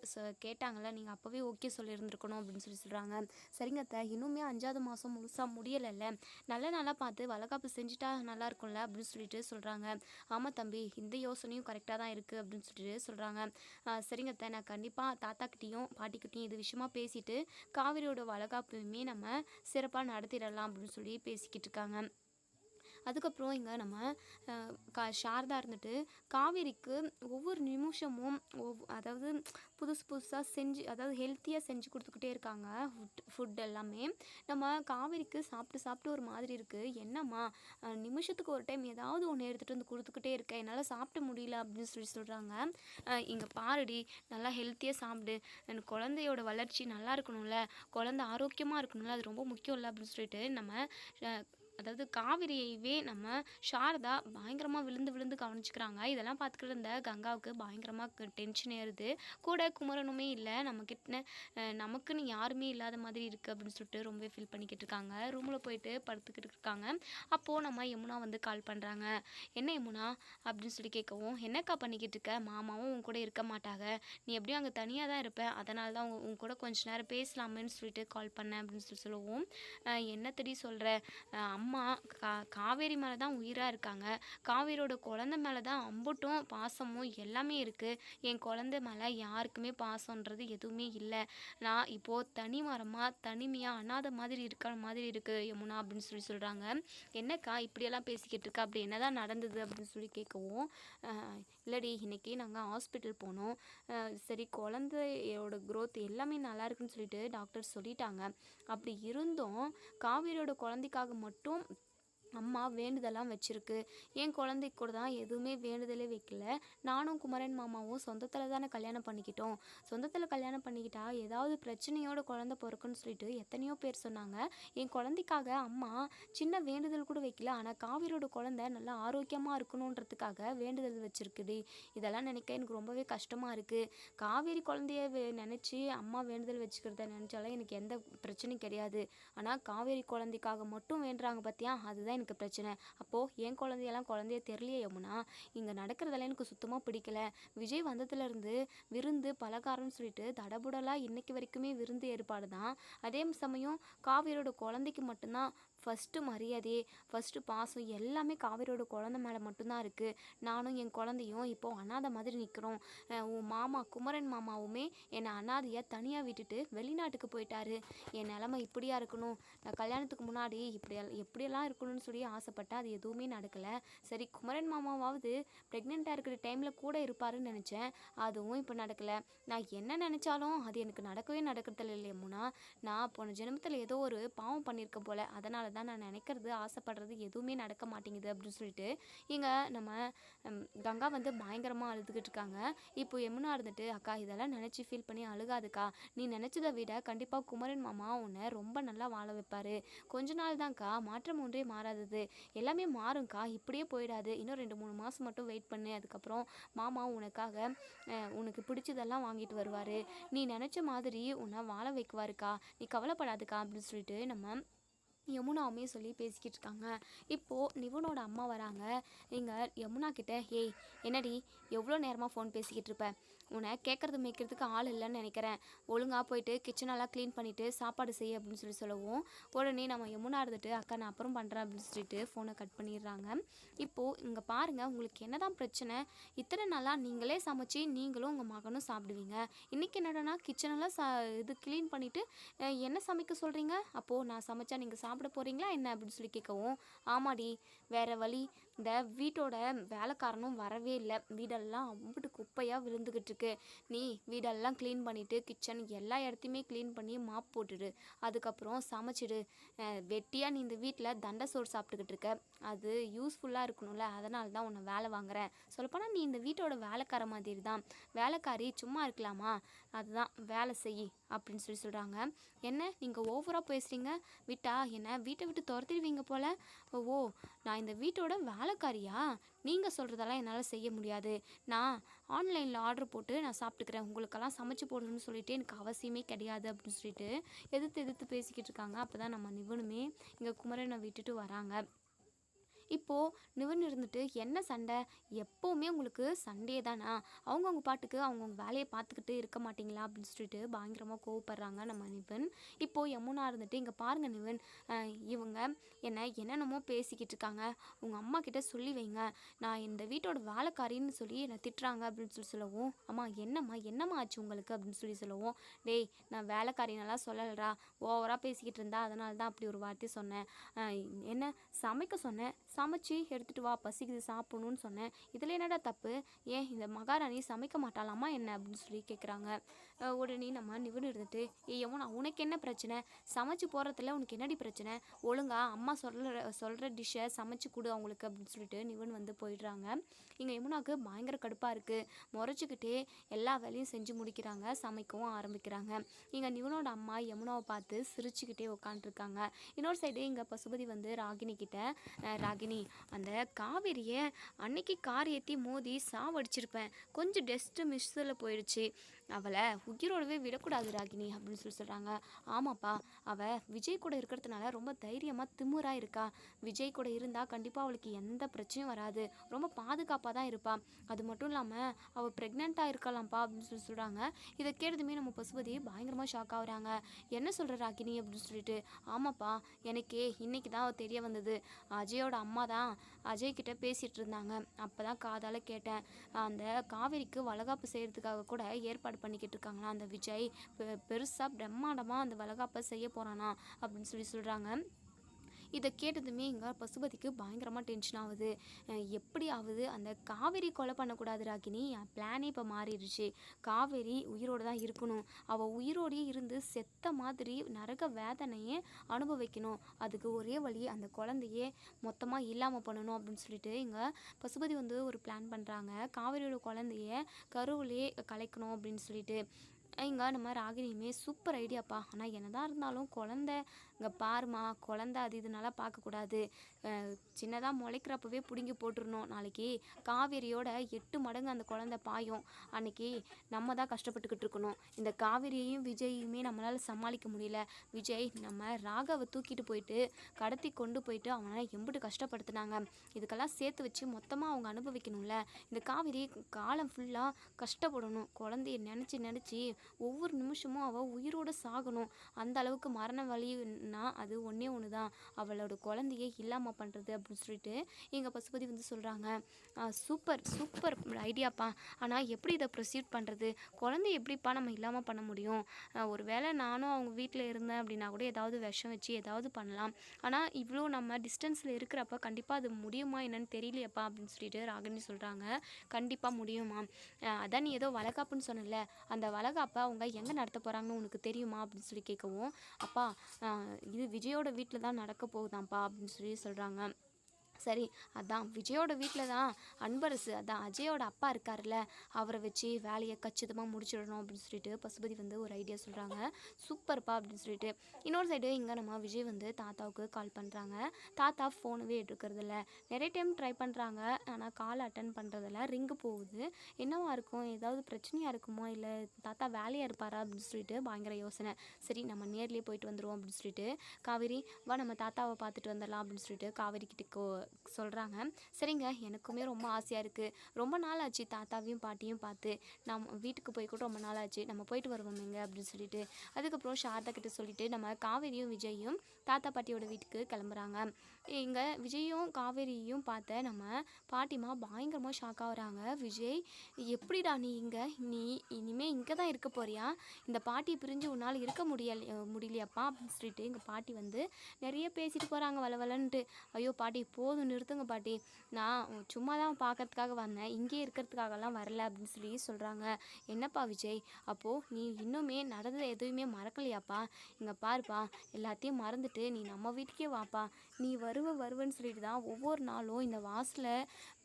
கேட்டாங்கள்ல, நீங்கள் அப்போவே ஓகே சொல்லியிருந்துருக்கணும் அப்படின்னு சொல்கிறாங்க. சரிங்க அத்தை, இன்னுமே 5வது மாதம் முழுசாக முடியலைல்ல, நல்ல நாளாக பார்த்து வளகாப்பு செஞ்சுட்டா நல்லா இருக்கும்ல அப்படின்னு சொல்லிட்டு சொல்கிறாங்க. ஆமாம் தம்பி, இந்த யோசனையும் கரெக்டாக தான் இருக்குது அப்படின்னு சொல்லிட்டு சொல்கிறாங்க. சரிங்க அத்தை, நான் கண்டிப்பாக தாத்தாக்கிட்டேயும் பாட்டிக்கிட்டையும் இது விஷயமா பேசிட்டு காவிரியோட வளகாப்பையுமே நம்ம சிறப்பாக நடத்திடலாம் அப்படின்னு சொல்லி பேசிக்கிட்டு இருக்காங்க. அதுக்கப்புறம் இங்கே நம்ம சாரதா இருந்துட்டு காவேரிக்கு ஒவ்வொரு நிமிஷமும் அதாவது புதுசு புதுசாக செஞ்சு, அதாவது ஹெல்த்தியாக செஞ்சு கொடுத்துக்கிட்டே இருக்காங்க ஃபுட் எல்லாமே. நம்ம காவேரிக்கு சாப்பிட்டு சாப்பிட்டு ஒரு மாதிரி இருக்குது, என்னம்மா நிமிஷத்துக்கு ஒரு டைம் ஏதாவது ஒன்று எடுத்துகிட்டு வந்து கொடுத்துக்கிட்டே இருக்கேன், என்னால் சாப்பிட முடியல அப்படின்னு சொல்லி சொல்கிறாங்க. இங்கே பாருடி, நல்லா ஹெல்த்தியாக சாப்பிடு, எனக்கு குழந்தையோட வளர்ச்சி நல்லா இருக்கணும்ல, குழந்தை ஆரோக்கியமாக இருக்கணும்ல, அது ரொம்ப முக்கியம் இல்லை அப்படின்னு சொல்லிட்டு நம்ம அதாவது காவிரியையே நம்ம சாரதா பயங்கரமாக விழுந்து விழுந்து கவனிச்சுக்கிறாங்க. இதெல்லாம் பார்த்துக்கிட்டு இருந்த கங்காவுக்கு பயங்கரமாக டென்ஷன் ஏறுது. கூட குமரனுமே இல்லை, நமக்குன்னு யாருமே இல்லாத மாதிரி இருக்குது அப்படின்னு சொல்லிட்டு ரொம்பவே ஃபீல் பண்ணிக்கிட்டு இருக்காங்க. ரூமில் போயிட்டு படுத்துக்கிட்டு இருக்காங்க. அப்போது நம்ம யமுனா வந்து கால் பண்ணுறாங்க. என்ன யமுனா அப்படின்னு சொல்லி கேட்கவும், என்னக்கா பண்ணிக்கிட்டு இருக்க, மாமாவும் உன் கூட இருக்க மாட்டாங்க, நீ எப்படியும் அங்கே தனியாக தான் இருப்பேன், அதனால தான் உன் கூட கொஞ்ச நேரம் பேசலாமேன்னு சொல்லிட்டு கால் பண்ணேன் அப்படின்னு சொல்லுவோம். என்ன தெரிய சொல்கிற, அம்மா காவேரி மேலே தான் உயிராக இருக்காங்க, காவேரியோட குழந்தை மேலே தான் அம்புட்டும் பாசமும் எல்லாமே இருக்குது, என் குழந்தை மேலே யாருக்குமே பாசன்றது எதுவுமே இல்லை, நான் இப்போது தனி மரமாக தனிமையாக அனாதை மாதிரி இருக்கிற மாதிரி இருக்குது யமுனா அப்படின்னு சொல்லி சொல்கிறாங்க. என்னக்கா இப்படியெல்லாம் பேசிக்கிட்டு இருக்கா, அப்படி என்னதான் நடந்தது அப்படின்னு சொல்லி கேட்கவும், இல்லடி இன்றைக்கி நாங்கள் ஹாஸ்பிட்டல் போனோம், சரி குழந்தையோட க்ரோத் எல்லாமே நல்லா இருக்குன்னு சொல்லிட்டு டாக்டர் சொல்லிட்டாங்க, அப்படி இருந்தும் காவேரியோட குழந்தைக்காக மட்டும் அம்மா வேண்டுதெல்லாம் வச்சுருக்கு, என் குழந்தைக்கு கூட தான் எதுவுமே வேண்டுதலே வைக்கல, நானும் குமரன் மாமாவும் சொந்தத்தில் தானே கல்யாணம் பண்ணிக்கிட்டோம், சொந்தத்தில் கல்யாணம் பண்ணிக்கிட்டா ஏதாவது பிரச்சனையோட குழந்தை பிறக்குன்னு சொல்லிட்டு எத்தனையோ பேர் சொன்னாங்க, என் குழந்தைக்காக அம்மா சின்ன வேண்டுதல் கூட வைக்கல, ஆனால் காவிரியோட குழந்தை நல்லா ஆரோக்கியமாக இருக்கணுன்றதுக்காக வேண்டுதல் வச்சுருக்குடி, இதெல்லாம் நினைக்க எனக்கு ரொம்பவே கஷ்டமாக இருக்குது, காவேரி குழந்தைய நினச்சி அம்மா வேண்டுதல் வச்சுக்கிறத நினச்சாலும் எனக்கு எந்த பிரச்சனையும் கிடையாது, ஆனால் காவேரி குழந்தைக்காக மட்டும் வேண்டுறாங்க பார்த்தியா, அதுதான் எனக்கு பிரச்சனை, அப்போது என் குழந்தையெல்லாம் குழந்தைய தெரியலையே யமுனா, இங்கே நடக்கிறதெல்லாம் எனக்கு சுத்தமாக பிடிக்கல, விஜய் வந்ததுலேருந்து விருந்து பலகாரம்னு சொல்லிட்டு தடபுடலாக இன்னைக்கு வரைக்குமே விருந்து ஏற்பாடு தான், அதே சமயம் காவிரியோட குழந்தைக்கு மட்டும்தான் ஃபஸ்ட்டு மரியாதை, ஃபஸ்ட்டு பாசம் எல்லாமே காவிரியோட குழந்தை மேலே மட்டும்தான் இருக்குது, நானும் என் குழந்தையும் இப்போது அனாதை மாதிரி நிற்கிறோம், உன் மாமா குமரன் மாமாவுமே என்னை அனாதையாக தனியாக விட்டுட்டு வெளிநாட்டுக்கு போயிட்டாரு, என் நிலமை இப்படியா இருக்கணும், நான் கல்யாணத்துக்கு முன்னாடி எப்படியெல்லாம் இருக்கணும்னு சொல்லி ஆசைப்பட்டேன், அது எதுவுமே நடக்கலை, சரி குமரன் மாமாவாவது ப்ரெக்னெண்ட்டாக இருக்கிற டைமில் கூட இருப்பாருன்னு நினச்சேன், அதுவும் இப்போ நடக்கலை, நான் என்ன நினச்சாலும் அது எனக்கு நடக்கிறதில்ல இல்லையம்முனா, நான் போன ஜென்மத்தில் ஏதோ ஒரு பாவம் பண்ணியிருக்கேன் போல், அதனால தான் நான் நினைக்கிறது ஆசைப்படுறது எதுவுமே நடக்க மாட்டேங்குது அப்படின்னு சொல்லிட்டு இங்கே நம்ம கங்கா வந்து பயங்கரமாக அழுதுகிட்டு இருக்காங்க. இப்போ யமுனா இருந்துட்டு, அக்கா இதெல்லாம் நினச்சி ஃபீல் பண்ணி அழுகாதுக்கா, நீ நினச்சதை விட கண்டிப்பாக குமரன் மாமா உன்னை ரொம்ப நல்லா வாழ வைப்பார், கொஞ்ச நாள் தான்க்கா, மாற்றம் ஒன்றே மாறாதது, எல்லாமே மாறும்க்கா, இப்படியே போயிடாது, இன்னும் 2-3 மாதம் மட்டும் வெயிட் பண்ணு, அதுக்கப்புறம் மாமா உனக்காக உனக்கு பிடிச்சதெல்லாம் வாங்கிட்டு வருவார், நீ நினச்ச மாதிரி உன்னை வாழ வைக்குவாருக்கா, நீ கவலைப்படாதுக்கா அப்படின்னு சொல்லிட்டு நம்ம யமுனாவுமே சொல்லி பேசிக்கிட்டு இருக்காங்க. இப்போது நிவனோட அம்மா வராங்க. இங்கே யமுனா கிட்ட, ஏய் என்னடி எவ்வளோ நேரமாக ஃபோன் பேசிக்கிட்டு இருப்ப, உன்னை கேட்கறது மேய்க்கிறதுக்கு ஆள் இல்லைன்னு நினைக்கிறேன். ஒழுங்காக போயிட்டு கிச்சனெல்லாம் க்ளீன் பண்ணிவிட்டு சாப்பாடு செய்ய அப்படின்னு சொல்லவும் உடனே நம்ம யமுனா இருந்துட்டு அக்கா நான் அப்புறம் பண்ணுறேன் அப்படின்னு சொல்லிட்டு ஃபோனை கட் பண்ணிடுறாங்க. இப்போது இங்கே பாருங்கள், உங்களுக்கு என்ன தான் பிரச்சனை? இத்தனை நாளாக நீங்களே சமைச்சு நீங்களும் உங்கள் மகனும் சாப்பிடுவீங்க. இன்றைக்கி என்னடனா கிச்சனெல்லாம் இது க்ளீன் பண்ணிவிட்டு என்ன சமைக்க சொல்கிறீங்க? அப்போது நான் சமைச்சா நீங்கள் சாப்பிட போகிறீங்களா என்ன அப்படின்னு சொல்லி கேட்கவும், ஆமாடி வேறு வழி, இந்த வீட்டோட வேலைக்காரனும் வரவே இல்லை, வீடெல்லாம் அம்பிட்டு குப்பையாக விழுந்துக்கிட்டு இருக்கு. நீ வீடெல்லாம் க்ளீன் பண்ணிவிட்டு கிச்சன் எல்லா இடத்தையுமே க்ளீன் பண்ணி மாப் போட்டுடு, அதுக்கப்புறம் சமைச்சிடு. வெட்டியாக நீ இந்த வீட்டில் தண்டை சோறு சாப்பிட்டுக்கிட்டு இருக்க, அது யூஸ்ஃபுல்லாக இருக்கணும்ல, அதனால தான் உன்னை வேலை வாங்குறேன். சொல்லப்போனால் நீ இந்த வீட்டோட வேலைக்கார மாதிரி தான், வேலைக்காரி சும்மா இருக்கலாமா, அதுதான் வேலை செய் அப்படின்னு சொல்கிறாங்க. என்ன நீங்கள் ஓவராக பேசுகிறீங்க, விட்டா என்ன வீட்டை விட்டு துரத்திடுவீங்க போல். ஓ நான் இந்த வீட்டோட வேலைக்காரியா? நீங்கள் சொல்கிறதெல்லாம் என்னால் செய்ய முடியாது. நான் ஆன்லைனில் ஆர்டர் போட்டு நான் சாப்பிட்டுக்கிறேன், உங்களுக்கெல்லாம் சமைச்சு போடணும்னு சொல்லிட்டு எனக்கு அவசியமே கிடையாது அப்படின்னு சொல்லிட்டு எதிர்த்து பேசிக்கிட்டு இருக்காங்க. அப்போ தான் நம்ம நிவனுமே இங்கே குமரனை விட்டுட்டு வராங்க. இப்போது நிவன் இருந்துட்டு என்ன சண்டை, எப்போவுமே உங்களுக்கு சண்டே தானா, அவங்கவுங்க பாட்டுக்கு அவங்கவுங்க வேலையை பார்த்துக்கிட்டு இருக்க மாட்டிங்களா அப்படின்னு சொல்லிட்டு பயங்கரமாக கோவப்படுறாங்க நம்ம நிவன். இப்போது யமுனா இருந்துட்டு இங்கே பாருங்கள் நிவன், இவங்க என்னென்னமோ பேசிக்கிட்டு இருக்காங்க, உங்கள் அம்மா கிட்ட சொல்லி வைங்க, நான் இந்த வீட்டோட வேலைக்காரின்னு சொல்லி என்னை திட்டுறாங்க அப்படின்னு சொல்லவும், அம்மா என்னம்மா ஆச்சு உங்களுக்கு அப்படின்னு சொல்லவும், டேய் நான் வேலைக்காரினெல்லாம் சொல்லலடா, ஓவராக பேசிக்கிட்டு இருந்தா அதனால தான் அப்படி ஒரு வார்த்தை சொன்னேன். என்ன சமைக்க சொன்னேன், சமைச்சு எடுத்துகிட்டு வா, பசிக்குது சாப்பிடணும்னு சொன்னேன், இதில் என்னடா தப்பு, ஏன் இந்த மகாராணி சமைக்க மாட்டாளாமா என்ன அப்படின்னு சொல்லி கேட்குறாங்க. உடனே நம்ம நிவன் இருந்துட்டு, யமுனா உனக்கு என்ன பிரச்சனை, சமைச்சு போகிறதுல உனக்கு என்னடி பிரச்சனை, ஒழுங்கா அம்மா சொல்கிற டிஷ்ஷை சமைச்சு கொடு அவங்களுக்கு அப்படின்னு சொல்லிட்டு நிவன் வந்து போயிடுறாங்க. இங்கே யமுனாவுக்கு பயங்கர கடுப்பாக இருக்குது, முறைச்சிக்கிட்டே எல்லா வேலையும் செஞ்சு முடிக்கிறாங்க, சமைக்கவும் ஆரம்பிக்கிறாங்க. இங்கே நிவனோட அம்மா யமுனாவை பார்த்து சிரிச்சுக்கிட்டே உட்காந்துருக்காங்க. இன்னொரு சைடு இங்கே பசுபதி வந்து ராகினி கிட்ட, ராகினி அந்த காவேரியை அன்னைக்கு கார் ஏற்றி மோதி சாவடிச்சிருப்பேன், கொஞ்சம் டெஸ்ட்டு மிஸ்ஸில் போயிடுச்சு, அவளை உயிரோடவே விடக்கூடாது ராகினி அப்படின்னு சொல்கிறாங்க. ஆமாப்பா, அவள் விஜய் கூட இருக்கிறதுனால ரொம்ப தைரியமாக திமுறாக இருக்கா, விஜய் கூட இருந்தால் கண்டிப்பாக அவளுக்கு எந்த பிரச்சனையும் வராது, ரொம்ப பாதுகாப்பாக தான் இருப்பாள், அது மட்டும் இல்லாமல் அவள் ப்ரெக்னெண்ட்டாக இருக்கலாம்ப்பா அப்படின்னு சொல்கிறாங்க. இதை கேட்டதுமே நம்ம பசுபதி பயங்கரமாக ஷாக் ஆகுறாங்க. என்ன சொல்கிற ராகினி அப்படின்னு சொல்லிட்டு, ஆமாப்பா எனக்கே இன்னைக்கு தான் தெரிய வந்தது, அஜயோட அம்மா தான் அஜய் கிட்ட பேசிகிட்டு இருந்தாங்க, அப்போ தான் காதால் கேட்டேன், அந்த காவேரிக்கு வளகாப்பு செய்கிறதுக்காக கூட ஏற்பாடு பண்ணிக்கிட்டு இருக்காங்களா அந்த விஜய், பெருசாக பிரம்மாண்டமாக அந்த வளகாப்பை செய்ய போகிறானா அப்படின்னு சொல்கிறாங்க. இதை கேட்டதுமே இங்கே பசுபதிக்கு பயங்கரமாக டென்ஷன் ஆகுது. எப்படி ஆகுது, அந்த காவேரி கொலை பண்ணக்கூடாது ராகினி, என் பிளானே இப்போ மாறிடுச்சு, காவேரி உயிரோடு தான் இருக்கணும், அவள் உயிரோடையே இருந்து செத்த மாதிரி நரக வேதனையே அனுபவிக்கணும், அதுக்கு ஒரே வழி அந்த குழந்தையே மொத்தமாக இல்லாமல் பண்ணணும் அப்படின்னு சொல்லிட்டு இங்கே பசுபதி வந்து ஒரு பிளான் பண்ணுறாங்க. காவேரியோட குழந்தைய கருவிலே கலைக்கணும் அப்படின்னு சொல்லிட்டு. இங்கே நம்ம ராகினியுமே சூப்பர் ஐடியாப்பா, ஆனால் என்னதான் இருந்தாலும் குழந்த இங்கே பாருமா, குழந்த அது இதனால பார்க்கக்கூடாது, சின்னதாக முளைக்கிறப்பவே பிடுங்கி போட்டுருணும், நாளைக்கு காவேரியோட 8 மடங்கு அந்த குழந்த பாயும், அன்னைக்கு நம்ம தான் கஷ்டப்பட்டுக்கிட்டு இருக்கணும், இந்த காவேரியையும் விஜயையுமே நம்மளால் சமாளிக்க முடியல, விஜய் நம்ம ராகவை தூக்கிட்டு போயிட்டு கடத்தி கொண்டு போயிட்டு அவனை எம்பிட்டு கஷ்டப்படுத்தினாங்க, இதுக்கெல்லாம் சேர்த்து வச்சு மொத்தமாக அவங்க அனுபவிக்கணும்ல, இந்த காவேரி காலம் ஃபுல்லாக கஷ்டப்படணும், குழந்தைய நினச்சி ஒவ்வொரு நிமிஷமும் அவள் உயிரோடு சாகணும், அந்த அளவுக்கு மரண வலின்னா அது ஒன்று தான், அவளோட குழந்தையே இல்லாமல் பண்ணுறது அப்படின்னு சொல்லிட்டு எங்கள் பசுபதி வந்து சொல்கிறாங்க. சூப்பர் சூப்பர் ஐடியாப்பா, ஆனால் எப்படி இதை ப்ரொசீட் பண்ணுறது, குழந்தைய எப்படிப்பா நம்ம இல்லாமல் பண்ண முடியும், ஒரு வேளை நானும் அவங்க வீட்டில் இருந்தேன் அப்படின்னா கூட ஏதாவது விஷம் வச்சு ஏதாவது பண்ணலாம், ஆனால் இவ்வளோ நம்ம டிஸ்டன்ஸில் இருக்கிறப்ப கண்டிப்பாக அது முடியுமா என்னன்னு தெரியலையப்பா அப்படின்னு சொல்லிட்டு ராகினி சொல்கிறாங்க. கண்டிப்பாக முடியுமா, அதான் நீ ஏதோ வளகாப்புன்னு சொன்னல, அந்த வளகாப்பை அவங்க எங்கே நடத்த போகிறாங்கன்னு உனக்கு தெரியுமா அப்படின்னு சொல்லி கேட்கவும், அப்பா இது விஜயோட வீட்டில் தான் நடக்க போகுதாம்ப்பா அப்படின்னு சொல்கிறாங்க. சரி, அதான் விஜயோட வீட்டில் தான் அன்பரசு, அதான் அஜயோட அப்பா இருக்கார்ல, அவரை வச்சு வேலையை கச்சிதமாக முடிச்சிடணும் அப்படின்னு சொல்லிட்டு பசுபதி வந்து ஒரு ஐடியா சொல்கிறாங்க. சூப்பர்ப்பா அப்படின்னு சொல்லிட்டு இன்னொரு சைடு இங்கே நம்ம விஜய் வந்து தாத்தாவுக்கு கால் பண்ணுறாங்க. தாத்தா ஃபோனவே எடுக்கிறதில்ல, நிறைய டைம் ட்ரை பண்ணுறாங்க, ஆனால் கால் அட்டன் பண்ணுறதில்ல, ரிங்கு போகுது, என்னவா இருக்கும், ஏதாவது பிரச்சனையாக இருக்குமோ, இல்லை தாத்தா வேலையாக இருப்பாரா அப்படின்னு சொல்லிட்டு பயங்கர யோசனை. சரி நம்ம நேர்லேயே போயிட்டு வந்துடுவோம் அப்படின்னு சொல்லிட்டு, காவேரி வா நம்ம தாத்தாவை பார்த்துட்டு வந்துடலாம் அப்படின்னு சொல்லிட்டு காவேரி கிட்ட சொல்கிறாங்க. சரிங்க, எனக்குமே ரொம்ப ஆசையாக இருக்குது. ரொம்ப நாள் ஆச்சு தாத்தாவையும் பாட்டியும் பார்த்து. நம்ம வீட்டுக்கு போய் கூட ரொம்ப நாள் ஆச்சு. நம்ம போயிட்டு வருவோமேங்க அப்படின்னு சொல்லிட்டு, அதுக்கப்புறம் சாரதா கிட்ட சொல்லிட்டு நம்ம காவேரியும் விஜயும் தாத்தா பாட்டியோட வீட்டுக்கு கிளம்புறாங்க. இங்கே விஜயும் காவேரியும் பார்த்த நம்ம பாட்டிமா பயங்கரமாக ஷாக் ஆகுறாங்க. விஜய், எப்படிடா நீ இங்கே, நீ இனிமேல் இங்கே தான் இருக்க போறியா? இந்த பாட்டியை பிரிஞ்சு உன்னால் இருக்க முடியலையாப்பா அப்படின்னு சொல்லிட்டு எங்கள் பாட்டி வந்து நிறைய பேசிட்டு போகிறாங்க வளவலன்ட்டு. ஐயோ பாட்டி போதும் நிறுத்துங்க பாட்டி, நான் சும்மா தான் பார்க்கறதுக்காக வந்தேன், இங்கே இருக்கிறதுக்காகலாம் வரல அப்படின்னு சொல்லி சொல்கிறாங்க. என்னப்பா விஜய், அப்போது நீ இன்னுமே நடந்தது எதுவுமே மறக்கலையாப்பா? இங்கே பாருப்பா, எல்லாத்தையும் மறந்துட்டு நீ நம்ம வீட்டுக்கே வாப்பா. நீ வருவன்னு சொல்லிட்டு தான் ஒவ்வொரு நாளும் இந்த வாசலை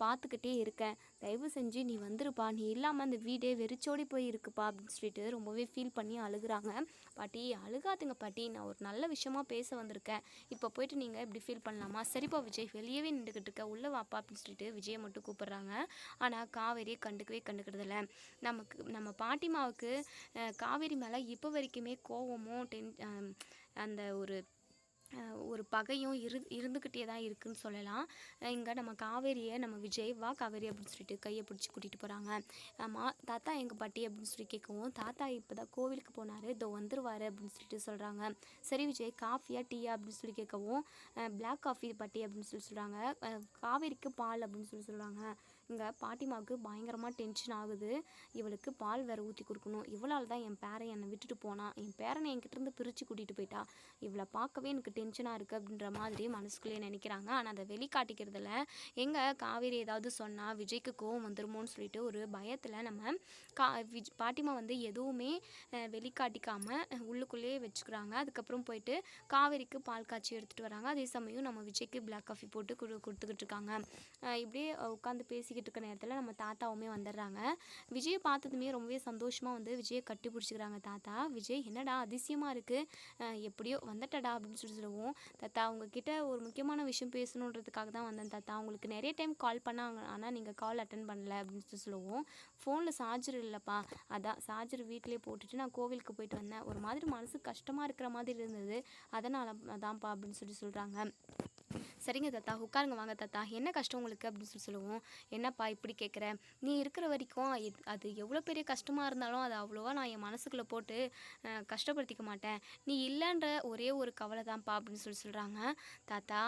பார்த்துக்கிட்டே இருக்கேன். தயவு செஞ்சு நீ வந்துருப்பா, நீ இல்லாமல் அந்த வீடே வெறிச்சோடி போய் இருக்குப்பா அப்படின்னு சொல்லிட்டு ரொம்பவே ஃபீல் பண்ணி அழுகுறாங்க. பாட்டி அழுகாதுங்க பாட்டி, நான் ஒரு நல்ல விஷயமா பேச வந்திருக்கேன், இப்போ போயிட்டு நீங்கள் இப்படி ஃபீல் பண்ணலாமா? சரிப்பா விஜய், வெளியவே நின்றுக்கிட்டு இருக்க, உள்ளே வாப்பா அப்படின்னு சொல்லிட்டு விஜயை மட்டும் கூப்பிட்றாங்க. ஆனால் காவேரியை கண்டுக்கிறதில்ல. நம்ம பாட்டிமாவுக்கு காவேரி மேலே இப்போ வரைக்குமே கோவமும் அந்த ஒரு பகையும் இருந்துக்கிட்டே தான் இருக்குதுன்னு சொல்லலாம். இங்கே நம்ம காவேரியை நம்ம விஜய் வா காவேரி அப்படின்னு சொல்லிட்டு கையை பிடிச்சி கூட்டிகிட்டு போகிறாங்க. ஆமாம் தாத்தா எங்கள் பாட்டி அப்படின்னு சொல்லி கேட்கவும், தாத்தா இப்போ தான் கோவிலுக்கு போனார், இதோ வந்துருவார் அப்படின்னு சொல்லிட்டு சொல்கிறாங்க. சரி விஜய், காஃபியா டீயா அப்படின்னு சொல்லி கேட்கவும், பிளாக் காஃபி பாட்டி அப்படின்னு சொல்லி சொல்கிறாங்க. காவேரிக்கு பால் அப்படின்னு சொல்லி சொல்கிறாங்க. இங்கே பாட்டிமாவுக்கு பயங்கரமாக டென்ஷன் ஆகுது. இவளுக்கு பால் வேறு ஊற்றி கொடுக்கணும், இவளால் தான் என் பேரன் என்னை விட்டுட்டு போனான், என் பேரனை என்கிட்டருந்து பிரித்து கூட்டிகிட்டு போயிட்டா, இவளை பார்க்கவே எனக்கு டென்ஷனாக இருக்குது அப்படின்ற மாதிரி மனசுக்குள்ளேயே நினைக்கிறாங்க. ஆனால் அதை வெளிக்காட்டிக்கிறதுல எங்கே காவேரி ஏதாவது சொன்னால் விஜய்க்கு கோவம் வந்துருமோன்னு சொல்லிட்டு ஒரு பயத்தில் நம்ம பாட்டிமா வந்து எதுவுமே வெளிக்காட்டிக்காமல் உள்ளுக்குள்ளேயே வச்சுக்கிறாங்க. அதுக்கப்புறம் போயிட்டு காவேரிக்கு பால் காய்ச்சி எடுத்துகிட்டு வராங்க. அதே சமயம் நம்ம விஜய்க்கு பிளாக் காஃபி போட்டு கொடுத்துக்கிட்டு இருக்காங்க. இப்படியே உட்காந்து பேசிக்கிட்டு இருக்க நேரத்தில் நம்ம தாத்தாவுமே வந்துடுறாங்க. விஜயை பார்த்ததுமே ரொம்பவே சந்தோஷமாக வந்து விஜயை கட்டி பிடிச்சிக்கிறாங்க தாத்தா. விஜய், என்னடா அதிசயமாக இருக்குது, எப்படியோ வந்துட்டடா அப்படின்னு சொல்லுவோம். தாத்தா உங்ககிட்ட ஒரு முக்கியமான விஷயம் பேசணுன்றதுக்காக தான் வந்தேன் தாத்தா, உங்களுக்கு நிறைய டைம் கால் பண்ணாங்க, ஆனால் நீங்கள் கால் அட்டன் பண்ணல அப்படின்னு சொல்லுவோம். ஃபோனில் சார்ஜர் இல்லைப்பா, அதான் சார்ஜர் வீட்டிலே போட்டுட்டு நான் கோவிலுக்கு போயிட்டு வந்தேன், ஒரு மாதிரி மனசு கஷ்டமாக இருக்கிற மாதிரி இருந்தது, அதனால தான்ப்பா அப்படின்னு சொல்கிறாங்க. சரிங்க தாத்தா, உட்காருங்க வாங்க தாத்தா, என்ன கஷ்டம் உங்களுக்கு அப்படின்னு சொல்லுவோம். என்னப்பா இப்படி கேட்குற, நீ இருக்கிற வரைக்கும் அது எவ்வளோ பெரிய கஷ்டமாக இருந்தாலும் அதை அவ்வளோவா நான் என் மனசுக்குள்ளே போட்டு கஷ்டப்படுத்திக்க மாட்டேன், நீ இல்லைன்ற ஒரே ஒரு கவலை தான்ப்பா அப்படின்னு சொல்கிறாங்க. தாத்தா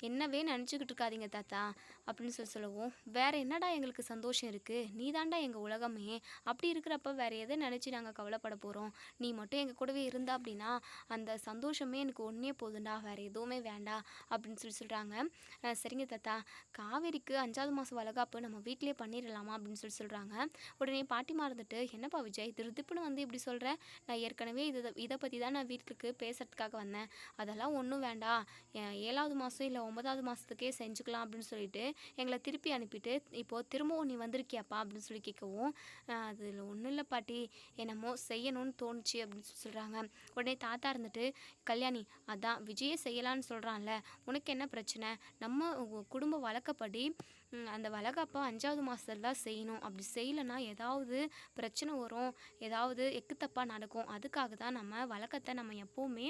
என்னவே நினச்சிக்கிட்டு இருக்காதீங்க தாத்தா அப்படின்னு சொல்லுவோம். வேறு என்னடா எங்களுக்கு சந்தோஷம் இருக்குது, நீ தாண்டா எங்கள் உலகமே, அப்படி இருக்கிறப்ப வேறு எதை நினச்சி நாங்கள் கவலைப்பட போகிறோம், நீ மட்டும் எங்கள் கூடவே இருந்தா அப்படின்னா அந்த சந்தோஷமே எனக்கு ஒன்றே போதுண்டா, வேறு எதுவுமே வேண்டாம் அப்படின்னு சொல்கிறாங்க. சரிங்க தாத்தா, காவேரிக்கு 5வது மாதம் வளகாப்பு நம்ம வீட்டிலே பண்ணிடலாமா அப்படின்னு சொல்கிறாங்க. உடனே பாட்டிமா இருந்துட்டு, என்னப்பா விஜய் திருதிப்புன்னு வந்து இப்படி சொல்கிறேன், நான் ஏற்கனவே இதை பற்றி தான் நான் வீட்டுக்கு பேசுகிறதுக்காக வந்தேன், அதெல்லாம் ஒன்றும் வேண்டாம், 7வது மாதம் இல்லை 9வது மாதத்துக்கே செஞ்சுக்கலாம் அப்படின்னு சொல்லிட்டு எங்களை திருப்பி அனுப்பிட்டு இப்போது திரும்பவும் நீ வந்திருக்கியாப்பா அப்படின்னு சொல்லி கேட்கவும், அதில் ஒன்றும் இல்லை பாட்டி, என்னமோ செய்யணும்னு தோணுச்சு அப்படின்னு சொல்கிறாங்க. உடனே தாத்தா இருந்துட்டு, கல்யாணி அதான் விஜயே செய்யலான்னு சொல்கிறான்ல, உனக்கு என்ன பிரச்சனை, நம்ம குடும்ப வழக்கப்படி அந்த வளகாப்பை 5வது மாதத்துல தான் செய்யணும், அப்படி செய்யலைன்னா ஏதாவது பிரச்சனை வரும், ஏதாவது எக்குத்தப்பாக நடக்கும், அதுக்காக தான் நம்ம வழக்கத்தை நம்ம எப்போவுமே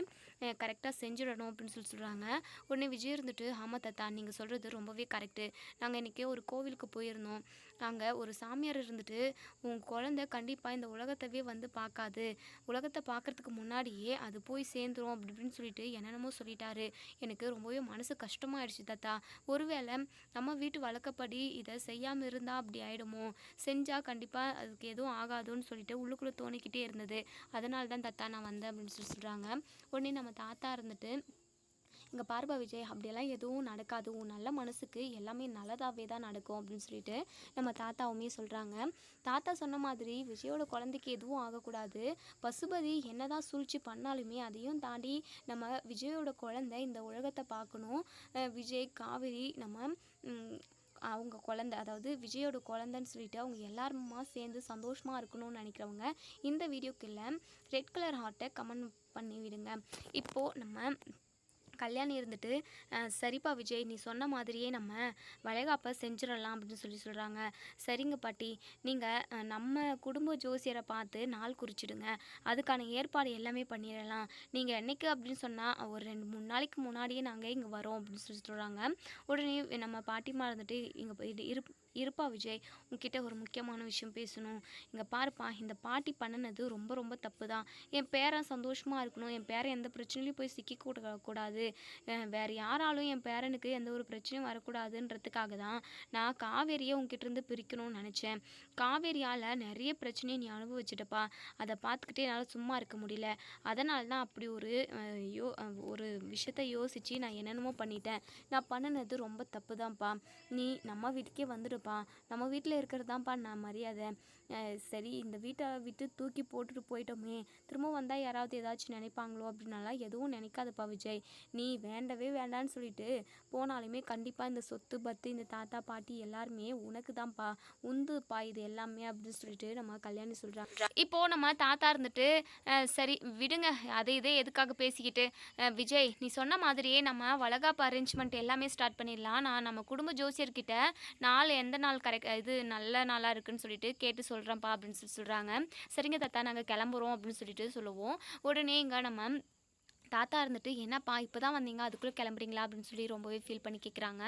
கரெக்டாக செஞ்சிடணும் அப்படின்னு சொல்கிறாங்க. உடனே விஜய் இருந்துட்டு, ஆமாம் தாத்தா நீங்கள் சொல்கிறது ரொம்பவே கரெக்டு, நாங்கள் இன்றைக்கி ஒரு கோவிலுக்கு போயிருந்தோம், அங்கே ஒரு சாமியார் இருந்துட்டு, உன் குழந்தை கண்டிப்பாக இந்த உலகத்தவே வந்து பார்க்காது, உலகத்தை பார்க்குறதுக்கு முன்னாடியே அது போய் சேர்ந்துரும் அப்படி இப்படின்னு சொல்லிட்டு என்னென்னமோ சொல்லிட்டாரு, எனக்கு ரொம்பவே மனசு கஷ்டமாயிடுச்சு தாத்தா, ஒருவேளை நம்ம வீட்டு வழக்கப்படி இதை செய்யாமல் இருந்தால் அப்படி ஆகிடுமோ, செஞ்சால் கண்டிப்பாக அதுக்கு எதுவும் ஆகாதுன்னு சொல்லிட்டு உள்ளுக்குள்ளே தோணிக்கிட்டே இருந்தது, அதனால தான் தாத்தா நான் வந்தேன் அப்படின்னு சொல்கிறாங்க. உடனே நம்ம தாத்தா இருந்துட்டு, இங்கே பார்பா விஜய், அப்படியெல்லாம் எதுவும் நடக்காது, உன் நல்ல மனசுக்கு எல்லாமே நல்லதாகவே தான் நடக்கும் அப்படின்னு சொல்லிட்டு நம்ம தாத்தாவுமே சொல்கிறாங்க. தாத்தா சொன்ன மாதிரி விஜயோட குழந்தைக்கு எதுவும் ஆகக்கூடாது, பசுபதி என்னதான் சூழ்ச்சி பண்ணாலுமே அதையும் தாண்டி நம்ம விஜயோட குழந்தை இந்த உலகத்தை பார்க்கணும், விஜய் காவேரி நம்ம அவங்க குழந்தை, அதாவது விஜயோட குழந்தைன்னு சொல்லிட்டு அவங்க எல்லாருமா சேர்ந்து சந்தோஷமாக இருக்கணும்னு நினைக்கிறவங்க இந்த வீடியோக்குள்ள ரெட் கலர் ஹார்ட்டை கமெண்ட் பண்ணி விடுங்க. இப்போது நம்ம கல்யாணி இருந்துட்டு, சரிப்பா விஜய், நீ சொன்ன மாதிரியே நம்ம வளைகாப்ப செஞ்சிடலாம் அப்படின்னு சொல்றாங்க. சரிங்க பாட்டி, நீங்கள் நம்ம குடும்ப ஜோசியரை பார்த்து நாள் குறிச்சிடுங்க. அதுக்கான ஏற்பாடு எல்லாமே பண்ணிடலாம். நீங்கள் என்னைக்கு அப்படின்னு சொன்னால் ஒரு 2-3 நாளைக்கு முன்னாடியே நாங்கள் இங்கே வரோம் அப்படின்னு சொல்கிறாங்க. உடனே நம்ம பாட்டிமா இருந்துட்டு, இங்கே இருப்பா விஜய், உன்கிட்ட ஒரு முக்கியமான விஷயம் பேசணும். இங்கே பாருப்பா, இந்த பாட்டி பண்ணினது ரொம்ப ரொம்ப தப்பு தான். என் பேரன் சந்தோஷமாக இருக்கணும், என் பேரன் எந்த பிரச்சனையிலையும் போய் கூடாது, வேறு யாராலும் என் பேரனுக்கு எந்த ஒரு பிரச்சனையும் வரக்கூடாதுன்றதுக்காக தான் நான் காவேரியை உங்ககிட்டருந்து பிரிக்கணும்னு நினச்சேன். காவேரியால் நிறைய பிரச்சனையை நீ அனுபவிச்சிட்டப்பா, அதை பார்த்துக்கிட்டே என்னால் சும்மா இருக்க முடியல. அதனால தான் அப்படி ஒரு விஷயத்த யோசித்து நான் என்னென்னமோ பண்ணிட்டேன். நான் பண்ணினது ரொம்ப தப்பு தான்ப்பா. நீ நம்ம வீட்டுக்கே வந்துடுப்பா, நம்ம வீட்டில் இருக்கிறது தான்ப்பா நான் மரியாதை. சரி, இந்த வீட்டை விட்டு தூக்கி போட்டுட்டு போயிட்டோமே, திரும்ப வந்தால் யாராவது ஏதாச்சும் நினைப்பாங்களோ அப்படின்னாலாம் எதுவும் நினைக்காதப்பா விஜய். நீ வேண்டவே வேண்டான்னு சொல்லிட்டு போனாலுமே கண்டிப்பாக இந்த சொத்து பத்து, இந்த தாத்தா பாட்டி எல்லாருமே உனக்கு தான்ப்பா, உந்துப்பா இது எல்லாமே அப்படின்னு சொல்லிட்டு நம்ம கல்யாணி சொல்கிறாங்க. இப்போது நம்ம தாத்தா இருந்துட்டு, சரி விடுங்க, அதை இதே எதுக்காக பேசிக்கிட்டு, விஜய் நீ சொன்ன மாதிரியே நம்ம வளகாப்பு அரேஞ்ச்மெண்ட் எல்லாமே ஸ்டார்ட் பண்ணிடலாம். நான் நம்ம குடும்ப ஜோசியர்கிட்ட நாள் எந்த நாள் இது நல்ல நாளாக இருக்குன்னு சொல்லிட்டு கேட்டு சொல்கிறேன்ப்பா அப்படின்னு சொல்கிறாங்க. சரிங்க தாத்தா, நாங்கள் கிளம்புறோம் அப்படின்னு சொல்லிட்டு சொல்லுவோம். உடனே இங்கே நம்ம தாத்தா இருந்துட்டு, என்னப்பா இப்போ தான் வந்தீங்க, அதுக்குள்ளே கிளம்புறீங்களா அப்படின்னு சொல்லி ரொம்பவே ஃபீல் பண்ணி கேட்குறாங்க.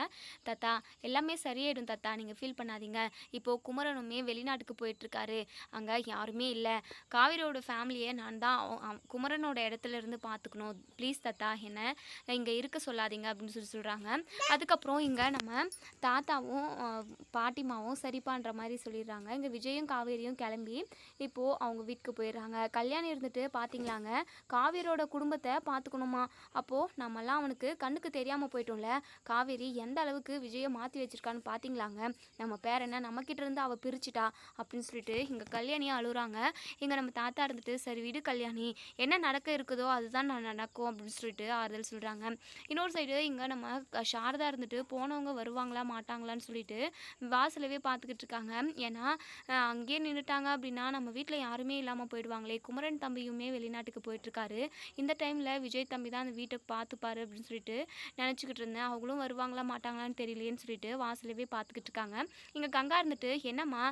தாத்தா, எல்லாமே சரியாயிடும் தாத்தா, நீங்கள் ஃபீல் பண்ணாதீங்க. இப்போது குமரனுமே வெளிநாட்டுக்கு போயிட்டுருக்காரு, அங்கே யாருமே இல்லை. காவிரியோட ஃபேமிலியை நான் தான் குமரனோட இடத்துல இருந்து பார்த்துக்கணும். ப்ளீஸ் தாத்தா, என்ன இங்கே இருக்க சொல்லாதீங்க அப்படின்னு சொல்கிறாங்க. அதுக்கப்புறம் இங்கே நம்ம தாத்தாவும் பாட்டிமாவும் சரிப்பான்ற மாதிரி சொல்லிடுறாங்க. இங்கே விஜயும் காவேரியும் கிளம்பி இப்போது அவங்க வீட்டுக்கு போயிடுறாங்க. கல்யாணம் இருந்துட்டு பார்த்தீங்களாங்க, காவேரியோட குடும்பத்தை பார்த்துக்கணுமா. அப்போது நம்மலாம் அவனுக்கு கண்ணுக்கு தெரியாமல் போயிட்டோம்ல. காவேரி எந்த அளவுக்கு விஜயை மாற்றி வச்சிருக்கான்னு பார்த்தீங்களாங்க. நம்ம பேரனை நம்மக்கிட்ட இருந்து அவள் பிரிச்சுட்டா அப்படின்னு சொல்லிட்டு இங்கே கல்யாணியாக அழுகுறாங்க. இங்கே நம்ம தாத்தா இருந்துட்டு, சரி விடு கல்யாணி, என்ன நடக்க இருக்குதோ அதுதான் நான் நடக்கும் அப்படின்னு சொல்லிட்டு ஆறுதல் சொல்கிறாங்க. இன்னொரு சைடு இங்கே நம்ம சாரதா இருந்துட்டு, போனவங்க வருவாங்களா மாட்டாங்களான்னு சொல்லிட்டு வாசலவே பார்த்துக்கிட்டு இருக்காங்க. ஏன்னா அங்கேயே நின்றுட்டாங்க அப்படின்னா நம்ம வீட்டில் யாருமே இல்லாமல் போயிடுவாங்களே. குமரன் தம்பியுமே வெளிநாட்டுக்கு போயிட்டுருக்காரு. இந்த டைமில் விஜய் தம்பி தான் அந்த வீட்டை பார்த்துப்பாரு அப்படின்னு சொல்லிட்டு நினச்சிக்கிட்டு இருந்தேன். அவங்களும் வருவாங்களா மாட்டாங்களான்னு தெரியலேன்னு சொல்லிட்டு வாசலவே பார்த்துக்கிட்டு இருக்காங்க. இங்கே கங்கா இருந்துட்டு, என்னம்மா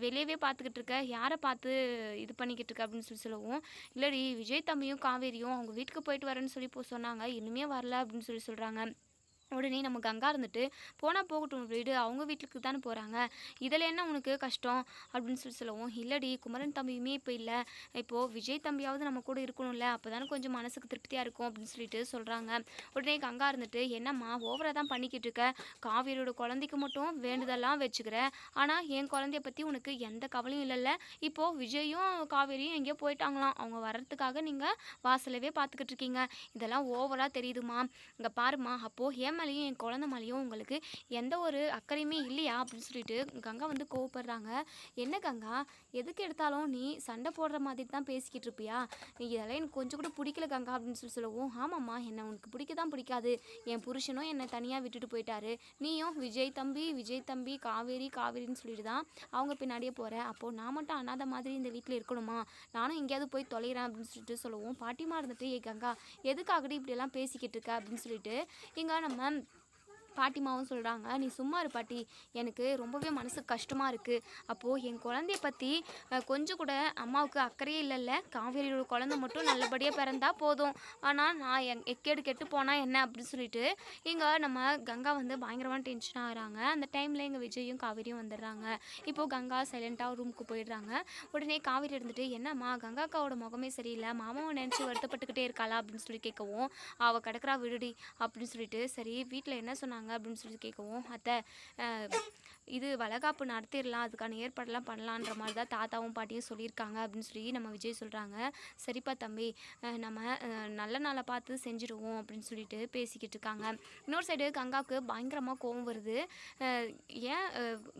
வெளியவே பார்த்துக்கிட்டு இருக்க, யாரை பார்த்து இது பண்ணிக்கிட்டு இருக்க அப்படின்னு சொல்லவும், இல்லடி விஜய் தம்பியும் காவேரியும் அவங்க வீட்டுக்கு போயிட்டு வரேன்னு சொல்லி சொன்னாங்க, இன்னுமே வரல அப்படின்னு சொல்கிறாங்க. உடனே நம்ம கங்கா இருந்துட்டு, போனால் போகட்டும் வீடு, அவங்க வீட்டுக்கு தானே போகிறாங்க, இதில் என்ன உனக்கு கஷ்டம் அப்படின்னு சொல்லவும், இல்லடி குமரன் தம்பியுமே இப்போ இல்லை, இப்போது விஜய் தம்பியாவது நம்ம கூட இருக்கணும்ல, அப்போ தானே கொஞ்சம் மனசுக்கு திருப்தியாக இருக்கும் அப்படின்னு சொல்லிட்டு சொல்கிறாங்க. உடனே கங்கா இருந்துட்டு, என்னம்மா ஓவராக தான் பண்ணிக்கிட்டு இருக்க, காவேரியோட குழந்தைக்கு மட்டும் வேண்டுதெல்லாம் வச்சுக்கிற, ஆனால் என் குழந்தைய பற்றி உனக்கு எந்த கவலையும் இல்லைல்ல. இப்போது விஜயும் காவேரியும் எங்கேயோ போயிட்டாங்களாம், அவங்க வர்றதுக்காக நீங்கள் வாசலவே பார்த்துக்கிட்டு இருக்கீங்க, இதெல்லாம் ஓவராக தெரியுதுமா. இங்கே பாருமா, அப்போது ஏன் மேலேயும் என் குழந்தை மேலேயும் உங்களுக்கு எந்த ஒரு அக்கறையுமே இல்லையா அப்படின்னு சொல்லிட்டு கங்கா வந்து கோவப்படுறாங்க. என்ன கங்கா, எதுக்கு எடுத்தாலும் நீ சண்டை போடுற மாதிரி தான் பேசிக்கிட்டு இருப்பியா, இதெல்லாம் எனக்கு கொஞ்சம் கூட பிடிக்கல கங்கா அப்படின்னு சொல்லவும், ஆமாம்மா, என்னை உனக்கு பிடிக்க தான் பிடிக்காது, என் புருஷனும் என்னை தனியாக விட்டுட்டு போயிட்டாரு, நீயும் விஜய் தம்பி காவேரின்னு சொல்லிட்டு தான் அவங்க பின்னாடியே போகிற, அப்போது நான் மட்டும் அனாதை மாதிரி இந்த வீட்டில் இருக்கணுமா, நானும் எங்கேயாவது போய் தொலைகிறேன் அப்படின்னு சொல்லிட்டு சொல்லவும், பாட்டிமா இருந்துட்டு, ஏ கங்கா எதுக்காகடி இப்படியெல்லாம் பேசிக்கிட்டு இருக்க அப்படின்னு சொல்லிட்டு இங்கே நம்ம பாட்டிமாவும் சொல்கிறாங்க, நீ சும்மா இரு பாட்டி, எனக்கு ரொம்பவே மனசு கஷ்டமாக இருக்குது. அப்போது என் குழந்தைய பற்றி கொஞ்சம் கூட அம்மாவுக்கு அக்கறையே இல்லைல்ல, காவேரியோட குழந்தை மட்டும் நல்லபடியாக பிறந்தா போதும், ஆனால் நான் எக்கேடு கெட்டு போனால் என்ன அப்படின்னு சொல்லிட்டு இங்கே நம்ம கங்கா வந்து பயங்கரமாக டென்ஷன் ஆகிறாங்க. அந்த டைமில் எங்கள் விஜயும் காவேரியும் வந்துடுறாங்க. இப்போது கங்கா சைலண்ட்டாக ரூமுக்கு போயிடுறாங்க. உடனே காவேரி இருந்துட்டு, என்னம்மா கங்காக்காவோட முகமே சரியில்லை, மாமாவை நினச்சி வருத்தப்பட்டுக்கிட்டே இருக்காளா அப்படின்னு சொல்லி கேட்கவும், அவள் கிடக்குறா விடுடி அப்படின்னு சொல்லிட்டு, சரி வீட்டில் என்ன சொன்னாங்க அப்படின்னு சொல்லி கேட்கவும், அத்தை இது வளகாப்பு நடத்திடலாம், அதுக்கான ஏற்பாடெல்லாம் பண்ணலான்ற மாதிரி தான் தாத்தாவும் பாட்டியும் சொல்லியிருக்காங்க அப்படின்னு சொல்லி நம்ம விஜய் சொல்கிறாங்க. சரிப்பா தம்பி, நம்ம நல்ல நாளை பார்த்து செஞ்சுருவோம் அப்படின்னு சொல்லிட்டு பேசிக்கிட்டு இருக்காங்க. இன்னொரு சைடு கங்காவுக்கு பயங்கரமாக கோவம் வருது. ஏன்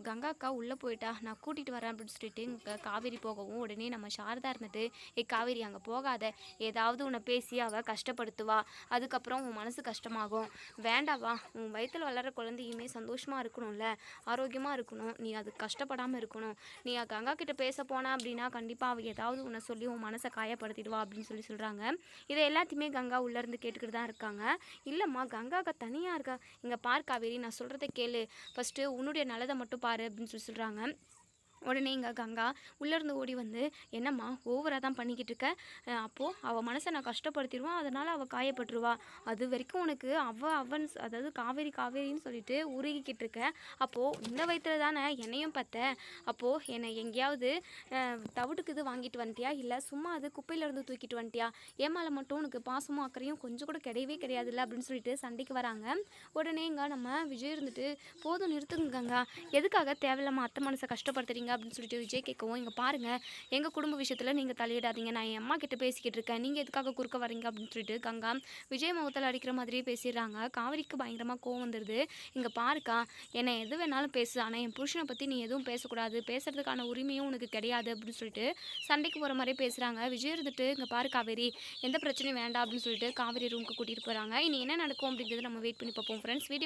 கங்காக்கா உள்ளே போயிட்டா, நான் கூட்டிகிட்டு வரேன் அப்படின்னு சொல்லிட்டு இங்கே காவேரி போகவும், உடனே நம்ம சாரதா இருந்துட்டு, காவேரி அங்கே போகாத, ஏதாவது உன்னை பேசி அவள் கஷ்டப்படுத்துவா, அதுக்கப்புறம் உன் மனசு கஷ்டமாகும், வேண்டாவா, உன் வயிற்று வயித்துல வளர்ற குழந்தையுமே சந்தோஷமாக இருக்கணும்ல, ஆரோக்கியமாக இருக்கணும், நீ அது கஷ்டப்படாமல் இருக்கணும். நீ கங்கா கிட்ட பேச போன அப்படின்னா கண்டிப்பாக அவள் ஏதாவது உன்னை சொல்லி உன் மனசை காயப்படுத்திடுவா அப்படின்னு சொல்கிறாங்க. இதை எல்லாத்தையுமே கங்கா உள்ளேருந்து கேட்டுக்கிட்டு தான் இருக்காங்க. இல்லைம்மா கங்காக்கா தனியாக இருக்கா, இங்கே பார் காவேரி நான் சொல்கிறத கேளு, ஃபஸ்ட்டு உன்னுடைய நல்லதை மட்டும் பாரு அப்படின்னு சொல்கிறாங்க. உடனே இங்கே கங்கா உள்ளேருந்து ஓடி வந்து, என்னம்மா ஓவராக தான் பண்ணிக்கிட்டு இருக்க, அப்போது அவள் மனசை நான் கஷ்டப்படுத்திடுவான், அதனால் அவள் காயப்பட்டுருவா, அது வரைக்கும் உனக்கு அவன் அதாவது காவேரி காவேரின்னு சொல்லிட்டு உருகிக்கிட்டு இருக்க, அப்போது இந்த வயிற்றுல தானே என்னையும் பத்த, அப்போது என்னை எங்கேயாவது தவிட்டுக்கு இது வாங்கிட்டு வந்துட்டியா, இல்லை சும்மா அது குப்பையிலேருந்து தூக்கிட்டு வந்துட்டியா, என் மேலே மட்டும் உனக்கு பாசமும் அக்கறையும் கொஞ்சம் கூட கிடையவே கிடையாதுல்ல அப்படின்னு சொல்லிட்டு சண்டைக்கு வராங்க. உடனே இங்கே நம்ம விஜய் இருந்துட்டு, போதும் நிறுத்துங்க கங்கா, எதுக்காக தேவையில்லாமல் அத்தை மனசை கஷ்டப்படுத்துறீங்க அப்படின்னு சொல்லிட்டு விஜய் கேட்கவும், இங்கே பாருங்கள் எங்கள் குடும்ப விஷயத்தில் நீங்கள் தலையிடாதீங்க, நான் என் அம்மா கிட்ட பேசிக்கிட்டு இருக்கேன், நீங்கள் எதுக்காக குறுக்க வரீங்க அப்படின்னு சொல்லிட்டு கங்கா விஜய் முகத்தில் அடிக்கிற மாதிரியே பேசிடுறாங்க. காவிரிக்கு பயங்கரமாக கோவம் வந்துடுது. இங்கே பாருக்கா, என்னை எது வேணாலும் பேசு, ஆனால் என் புருஷனை பற்றி நீ எதுவும் பேசக்கூடாது, பேசுறதுக்கான உரிமையும் உனக்கு கிடையாது அப்படின்னு சொல்லிட்டு சண்டைக்கு போகிற மாதிரியே பேசுகிறாங்க. விஜய் இருந்துட்டு, இங்கே பாரு காவேரி, எந்த பிரச்சனையும் வேண்டாம் அப்படின்னு சொல்லிட்டு காவேரி ரூமுக்கு கூட்டிகிட்டு போகிறாங்க. இனி என்ன நடக்கும் அப்படிங்கிறது நம்ம வெயிட் பண்ணி பார்ப்போம் ஃப்ரெண்ட்ஸ். வீடியோ